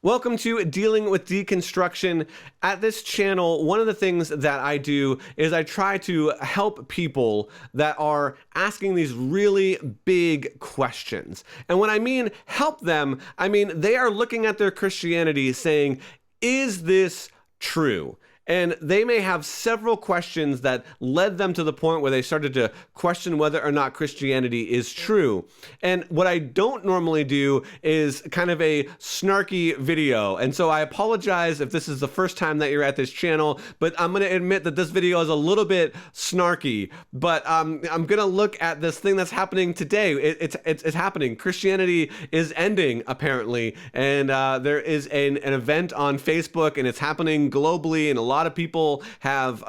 Welcome to Dealing with Deconstruction. At this channel, one of the things that I do is I try to help people that are asking these really big questions. And when I mean help them, I mean they are looking at their Christianity saying, is this true? And they may have several questions that led them to the point where they started to question whether or not Christianity is true. And what I don't normally do is kind of a snarky video. And so I apologize if this is the first time that you're at this channel, but I'm going to admit that this video is a little bit snarky. But I'm going to look at this thing that's happening today. It's happening. Christianity is ending, apparently. And there is an event on Facebook, and it's happening globally, and a lot of people have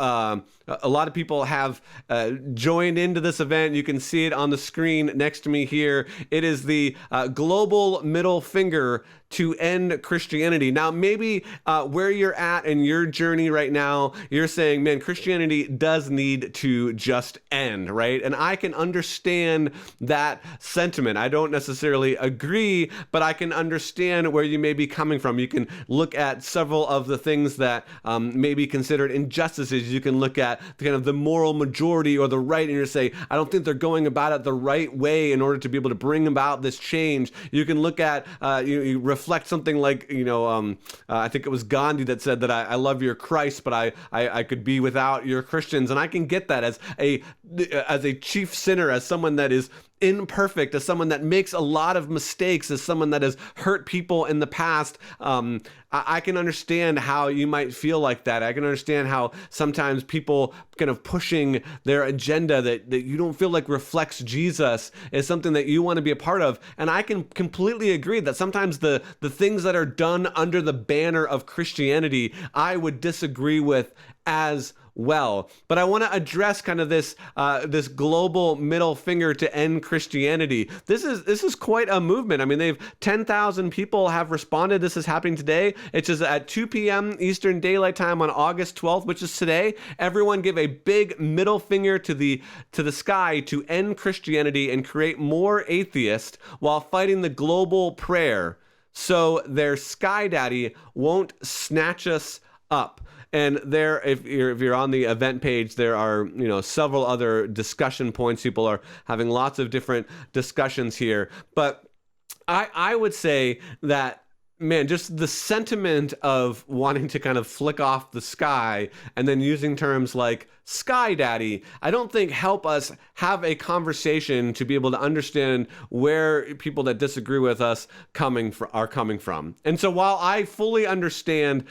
joined into this event. You can see it on the screen next to me here. It is the global middle finger to end Christianity. Now, maybe where you're at in your journey right now, you're saying, man, Christianity does need to just end, right? And I can understand that sentiment. I don't necessarily agree, but I can understand where you may be coming from. You can look at several of the things that may be considered injustices. You can look at kind of the moral majority or the right, and you say, I don't think they're going about it the right way in order to be able to bring about this change. You can look at, you reflect something like, I think it was Gandhi that said that I love your Christ, but I could be without your Christians. And I can get that as a chief sinner, as someone that is imperfect, as someone that makes a lot of mistakes, as someone that has hurt people in the past. I can understand how you might feel like that. I can understand how sometimes people kind of pushing their agenda that you don't feel like reflects Jesus is something that you want to be a part of. And I can completely agree that sometimes the things that are done under the banner of Christianity, I would disagree with as well. But I want to address kind of this global middle finger to end Christianity. This is quite a movement. I mean, 10,000 people have responded. This is happening today. It's just at 2 p.m. Eastern Daylight Time on August 12th, which is today. Everyone give a big middle finger to the sky to end Christianity and create more atheists while fighting the global prayer so their sky daddy won't snatch us up. And there, if you're on the event page, there are several other discussion points. People are having lots of different discussions here. But I would say that, man, just the sentiment of wanting to kind of flick off the sky and then using terms like sky daddy, I don't think help us have a conversation to be able to understand where people that disagree with us are coming from. And so while I fully understand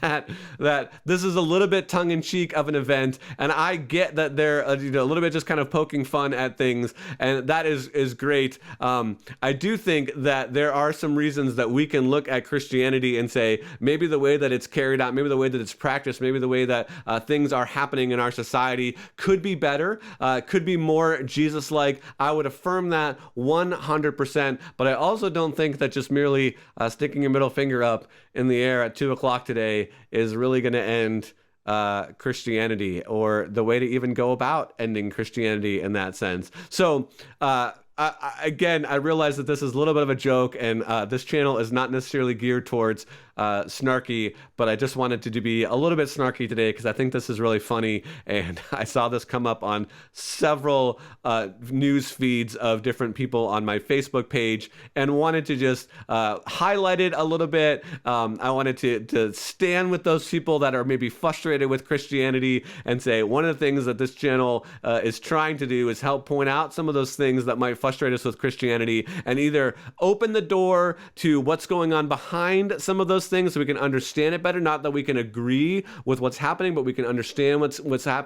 that this is a little bit tongue-in-cheek of an event, and I get that they're a little bit just kind of poking fun at things, and that is great. I do think that there are some reasons that we can look at Christianity and say, maybe the way that it's carried out, maybe the way that it's practiced, maybe the way that things are happening in our society could be better, could be more Jesus-like. I would affirm that 100%, but I also don't think that just merely sticking your middle finger up in the air at 2 o'clock today is really going to end Christianity, or the way to even go about ending Christianity in that sense. So again, I realize that this is a little bit of a joke, and this channel is not necessarily geared towards snarky, but I just wanted to be a little bit snarky today because I think this is really funny, and I saw this come up on several news feeds of different people on my Facebook page, and wanted to just highlight it a little bit. I wanted to stand with those people that are maybe frustrated with Christianity and say one of the things that this channel is trying to do is help point out some of those things that might frustrate us with Christianity, and either open the door to what's going on behind some of those things so we can understand it better. Not that we can agree with what's happening, but we can understand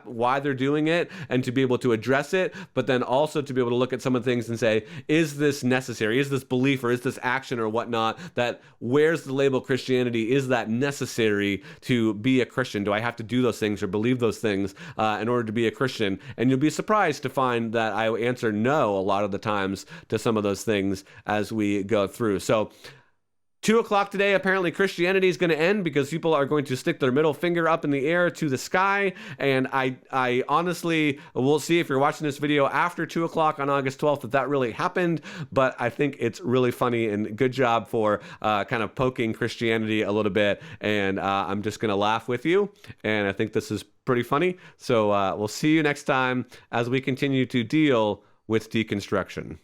why they're doing it, and to be able to address it, but then also to be able to look at some of the things and say, is this necessary? Is this belief or is this action or whatnot that wears the label Christianity? Is that necessary to be a Christian? Do I have to do those things or believe those things in order to be a Christian? And you'll be surprised to find that I answer no a lot of the times to some of those things as we go through. So 2 o'clock today, apparently Christianity is going to end because people are going to stick their middle finger up in the air to the sky. And I honestly, we'll see if you're watching this video after 2 o'clock on August 12th if that really happened. But I think it's really funny, and good job for kind of poking Christianity a little bit. And I'm just going to laugh with you. And I think this is pretty funny. So we'll see you next time as we continue to deal with deconstruction.